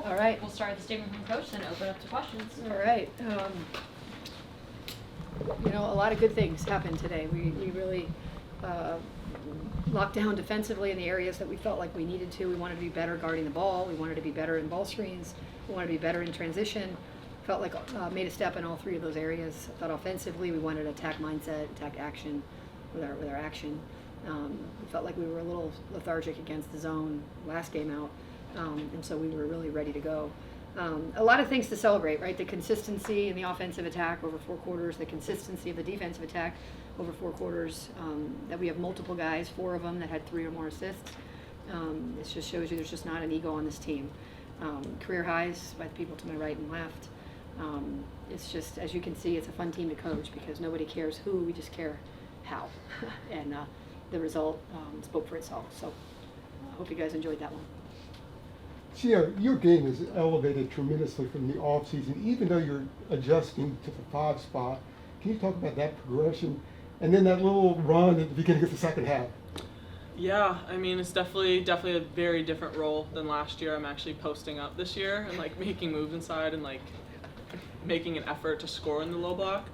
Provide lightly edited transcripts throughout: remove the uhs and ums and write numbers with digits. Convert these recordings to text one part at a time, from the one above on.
All right. We'll start with the statement from Coach, then open up to questions. All right. A lot of good things happened today. We really locked down defensively in the areas that we felt like we needed to. We wanted to be better guarding the ball. We wanted to be better in ball screens. We wanted to be better in transition. Felt like made a step in all three of those areas. I thought offensively we wanted to attack mindset, attack action with our action. We felt like we were a little lethargic against the zone last game out, and so we were really ready to go. A lot of things to celebrate, right? The consistency in the offensive attack over 4 quarters, the consistency of the defensive attack over 4 quarters, that we have multiple guys, 4 of them that had 3 or more assists. This just shows you there's just not an ego on this team. Career highs by the people to my right and left. It's just, as you can see, it's a fun team to coach because nobody cares who, we just care how. And the result spoke for itself. So I hope you guys enjoyed that one. Ciera, your game has elevated tremendously from the offseason, even though you're adjusting to the 5 spot. Can you talk about that progression and then that little run at the beginning of the second half? Yeah, I mean, it's definitely a very different role than last year. I'm actually posting up this year and like making moves inside and like making an effort to score in the low block.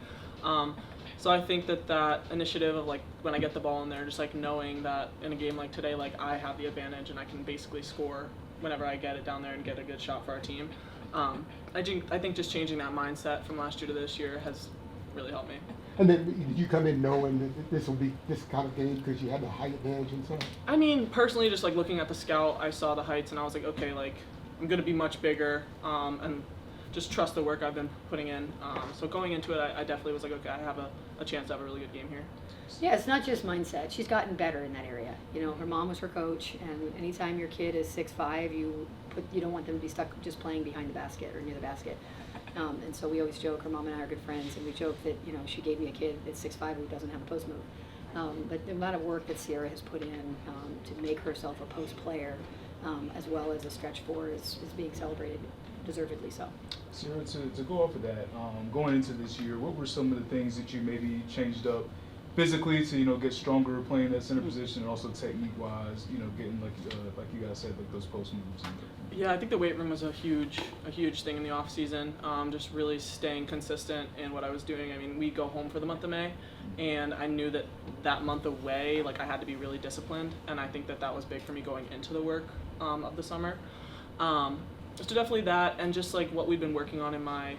So I think that initiative of like when I get the ball in there, just like knowing that in a game like today, like I have the advantage and I can basically score whenever I get it down there and get a good shot for our team. I think just changing that mindset from last year to this year has really helped me. And then did you come in knowing that this will be this kind of game because you had the height advantage and stuff? I mean, personally, just like looking at the scout, I saw the heights and I was like, okay, like I'm going to be much bigger and just trust the work I've been putting in. So going into it, I definitely was like, okay, I have a chance to have a really good game here. Yeah, it's not just mindset. She's gotten better in that area. Her mom was her coach, and anytime your kid is 6'5", you don't want them to be stuck just playing behind the basket or near the basket. And so we always joke, her mom and I are good friends, and we joke that, she gave me a kid that's 6'5" who doesn't have a post move. But the amount of work that Ciera has put in to make herself a post player, as well as a stretch 4, is being celebrated, deservedly so. Ciera, to go off of that, going into this year, what were some of the things that you maybe changed up physically to get stronger playing that center position, and also technique-wise, getting like you guys said, like those post moves? Yeah, I think the weight room was a huge thing in the off season. Just really staying consistent in what I was doing. I mean, we go home for the month of May, and I knew that month away, like I had to be really disciplined, and I think that was big for me going into the work of the summer. So definitely that, and just like what we've been working on in my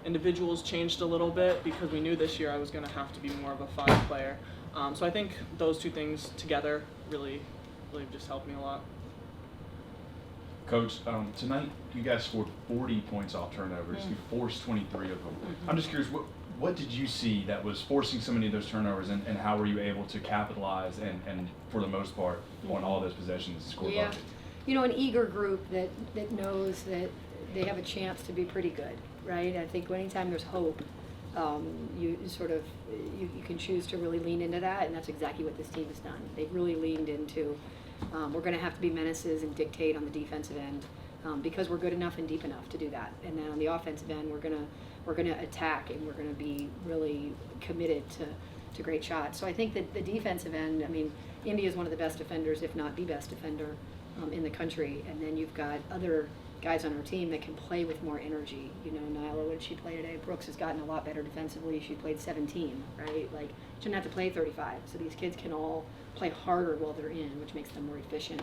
individuals changed a little bit because we knew this year I was going to have to be more of a 5 player. So I think those 2 things together really just helped me a lot. Coach, tonight you guys scored 40 points off turnovers. You forced 23 of them. I'm just curious, what did you see that was forcing so many of those turnovers, and how were you able to capitalize and for the most part, on all those possessions, score buckets? An eager group that knows that they have a chance to be pretty good, right? I think anytime there's hope, you can choose to really lean into that, and that's exactly what this team has done. They've really leaned into, we're going to have to be menaces and dictate on the defensive end because we're good enough and deep enough to do that. And then on the offensive end, we're going to attack, and we're going to be really committed to great shots. So I think that the defensive end, I mean, India is one of the best defenders, if not the best defender in the country, and then you've got other guys on our team that can play with more energy. Nyla, what did she play today? Brooks has gotten a lot better defensively. She played 17, right? Like, she didn't have to play 35. So these kids can all play harder while they're in, which makes them more efficient.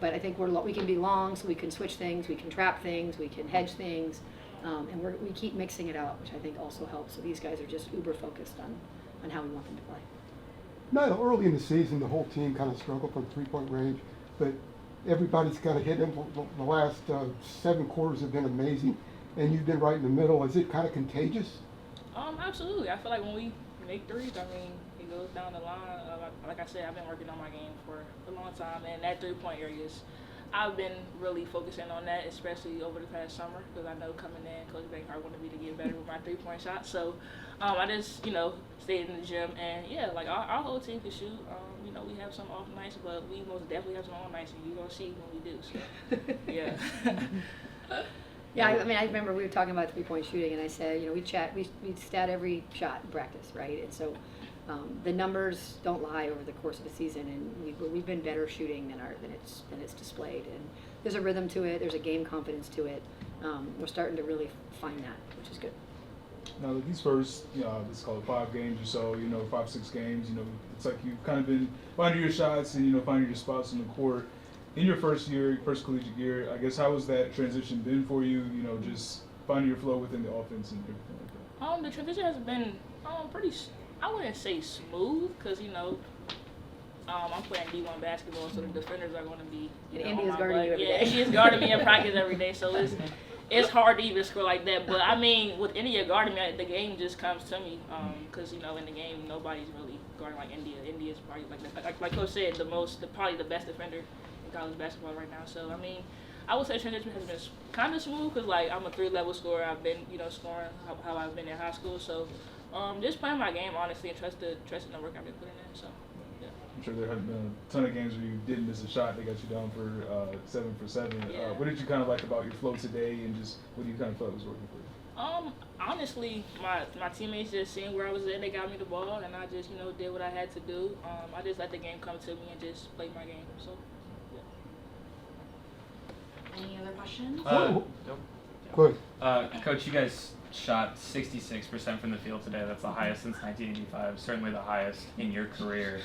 But I think we can be long, so we can switch things, we can trap things, we can hedge things, and we keep mixing it out, which I think also helps. So these guys are just uber focused on how we want them to play. Now, early in the season, the whole team kind of struggled from 3-point range, but everybody's kind of hit them. The last 7 quarters have been amazing, and you've been right in the middle. Is it kind of contagious? Absolutely. I feel like when we make threes, I mean, it goes down the line. Like I said, I've been working on my game for a long time, and that 3-point areas, I've been really focusing on that, especially over the past summer, because I know coming in, Coach Banghart wanted me to get better with my 3-point shot. So I just, stayed in the gym, and like our whole team can shoot. We have some off nights, but we most definitely have some on nights, and you're going to see when we do. So, yeah. Yeah, I mean, I remember we were talking about 3-point shooting, and I said, we stat every shot in practice, right? And so The numbers don't lie over the course of the season, and we've been better shooting than it's displayed. And there's a rhythm to it. There's a game confidence to it. We're starting to really find that, which is good. Now, these first, let's call it 5 games or so, 5, 6 games, it's like you've kind of been finding your shots and, finding your spots on the court. In your first collegiate year, I guess, how has that transition been for you, just finding your flow within the offense and everything like that? The transition has been pretty, I wouldn't say smooth, because, I'm playing D1 basketball, so the defenders are going to be And on India's my guarding butt. you every Yeah, day. India's guarding me in practice every day, so it's hard to even score like that. But, I mean, with India guarding me, the game just comes to me, because, in the game, nobody's really guarding like India. India's probably, like Coach said, probably the best defender in college basketball right now. So, I mean, I would say transition has been kind of smooth, because, I'm a 3-level scorer. I've been, scoring how I've been in high school. So, just playing my game, honestly, and trusting the work I've been putting in. So, yeah. I'm sure there have been a ton of games where you didn't miss a shot. They got you down for 7 for 7. Yeah. What did you kind of like about your flow today, and just what do you kind of felt was working for you? Honestly, my teammates just seeing where I was at, they got me the ball, and I just, did what I had to do. I just let the game come to me and just played my game. So, yeah. Any other questions? Nope. Go ahead. Coach, you guys shot 66% from the field today. That's the highest since 1985, certainly the highest in your career.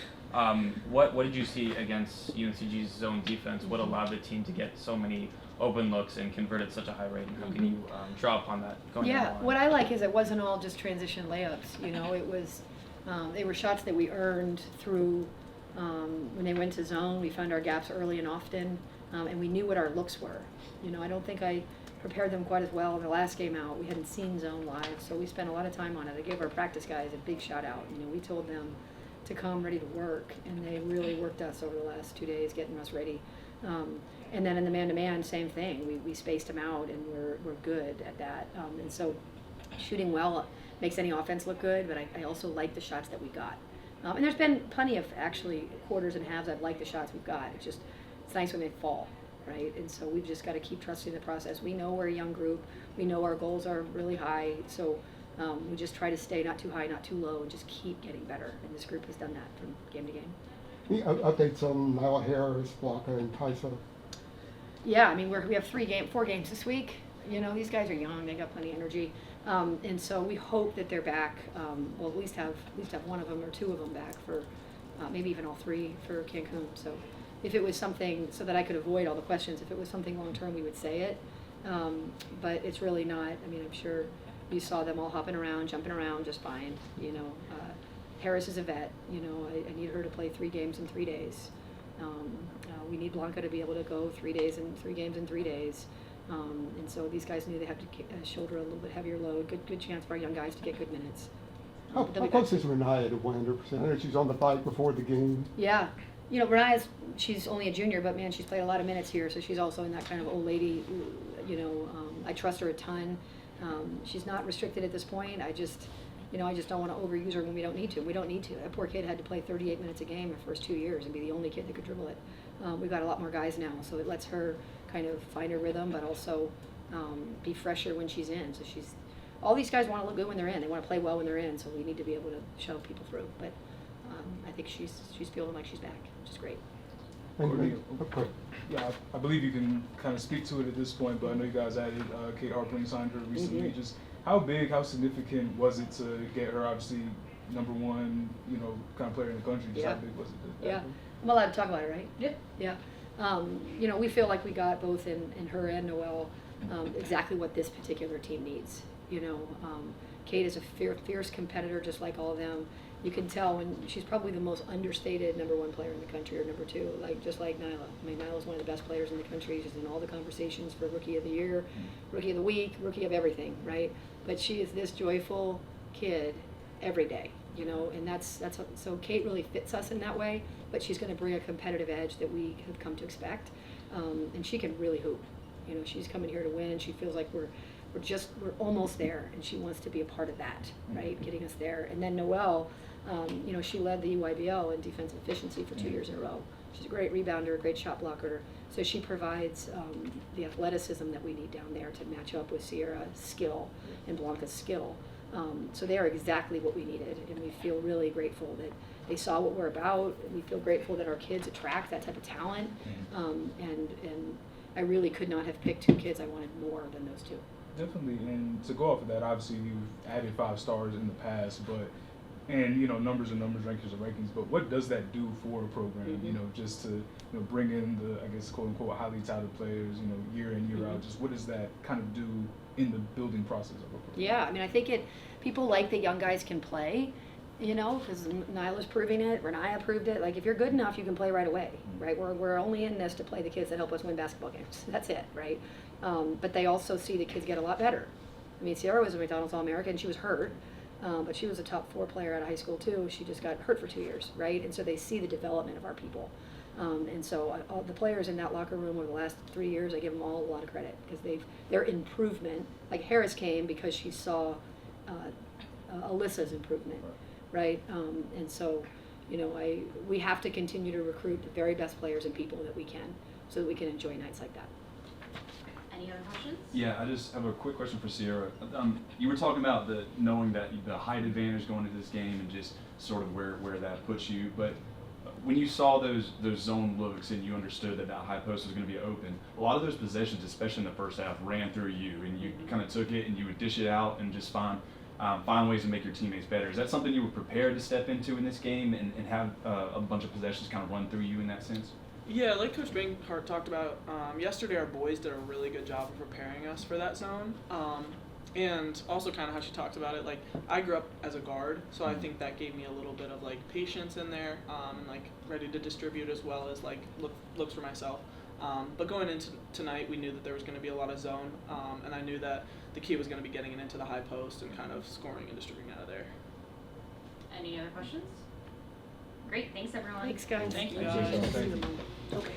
What did you see against UNCG's zone defense? What allowed the team to get so many open looks and convert at such a high rate? And how can you draw upon that going down the line? What I like is it wasn't all just transition layups. It was they were shots that we earned through when they went to zone. We found our gaps early and often, and we knew what our looks were. I don't think I prepared them quite as well in the last game out. We hadn't seen zone live, so we spent a lot of time on it. I gave our practice guys a big shout out. We told them to come ready to work, and they really worked us over the last 2 days getting us ready. And then in the man-to-man, same thing. We spaced them out, and we're good at that. And so shooting well makes any offense look good, but I also like the shots that we got. And there's been plenty of actually quarters and halves I've liked the shots we've got. It's nice when they fall, right? And so we've just got to keep trusting the process. We know we're a young group. We know our goals are really high, so we just try to stay not too high, not too low, and just keep getting better. And this group has done that from game to game. Any updates on Nyla Harris, Blanca, and Tysa? Yeah, I mean we have 4 games this week. These guys are young; they got plenty of energy, and so we hope that they're back. We'll at least have one of them or 2 of them back for maybe even all 3 for Cancun. So if it was something so that I could avoid all the questions, if it was something long term, we would say it. But it's really not. I mean, I'm sure you saw them all hopping around, jumping around just fine. Harris is a vet. I need her to play 3 games in 3 days. We need Blanca to be able to go 3 games in 3 days. And so these guys knew they had to shoulder a little bit heavier load. Good chance for our young guys to get good minutes. How close is Renaya to 100%? I know she's on the bike before the game. Yeah. She's only a junior, but man, she's played a lot of minutes here, so she's also in that kind of old lady, I trust her a ton. She's not restricted at this point. I just don't want to overuse her when we don't need to. We don't need to. That poor kid had to play 38 minutes a game the first 2 years and be the only kid that could dribble it. We've got a lot more guys now, so it lets her kind of find her rhythm, but also be fresher when she's in. So all these guys want to look good when they're in. They want to play well when they're in, so we need to be able to shove people through. But I think she's feeling like she's back, which is great. Okay. Yeah, I believe you can kind of speak to it at this point, but I know you guys added Kate Harpling, signed her recently. Mm-hmm. Just how significant was it to get her, obviously, number 1, kind of player in the country? Just Yeah. how big was it? Yeah. I'm allowed to talk about it, right? Yeah. Yeah. We feel like we got both in her and Noelle exactly what this particular team needs. Kate is a fierce competitor, just like all of them. You can tell when she's probably the most understated number 1 player in the country, or number 2, just like Nyla. I mean, Nyla's one of the best players in the country. She's in all the conversations for Rookie of the Year, Rookie of the Week, Rookie of everything, right? But she is this joyful kid every day, and so Kate really fits us in that way, but she's going to bring a competitive edge that we have come to expect, and she can really hoop. She's coming here to win. She feels like we're almost there, and she wants to be a part of that, right? Getting us there. And then Noelle, she led the EYBL in defensive efficiency for 2 years in a row. She's a great rebounder, a great shot blocker. So she provides the athleticism that we need down there to match up with Ciera's skill and Blanca's skill. So they are exactly what we needed, and we feel really grateful that they saw what we're about. We feel grateful that our kids attract that type of talent, and I really could not have picked 2 kids I wanted more than those 2. Definitely, and to go off of that, obviously you've added 5 stars in the past, but numbers are numbers, rankings are rankings. But what does that do for a program? You know, just to bring in the, I guess, quote unquote highly touted players, year in year out. Just what does that kind of do in the building process of a program? Yeah, I mean, I think people like that young guys can play, because Nyla's proving it, Renaya proved it. Like, if you're good enough, you can play right away, right? We're only in this to play the kids that help us win basketball games. That's it, right? But they also see the kids get a lot better. I mean, Ciera was a McDonald's All-American. She was hurt, but she was a top 4 player out of high school, too. She just got hurt for 2 years, right? And so they see the development of our people. And so all the players in that locker room over the last 3 years, I give them all a lot of credit because their improvement, like Harris came because she saw Alyssa's improvement, right? And so, we have to continue to recruit the very best players and people that we can so that we can enjoy nights like that. Any other questions? Yeah, I just have a quick question for Ciera. You were talking about knowing that the height advantage going into this game and just sort of where that puts you, but when you saw those zone looks and you understood that high post was going to be open, a lot of those possessions, especially in the first half, ran through you, and you kind of took it and you would dish it out and just find ways to make your teammates better. Is that something you were prepared to step into in this game and have a bunch of possessions kind of run through you in that sense? Yeah, like Coach Banghart talked about yesterday, our boys did a really good job of preparing us for that zone. And also kind of how she talked about it, like I grew up as a guard, so I think that gave me a little bit of like patience in there, and like ready to distribute as well as like looks for myself. But going into tonight, we knew that there was going to be a lot of zone, and I knew that the key was going to be getting it into the high post and kind of scoring and distributing out of there. Any other questions? Great, thanks everyone. Thanks, guys. Thank you. Thank you. Okay.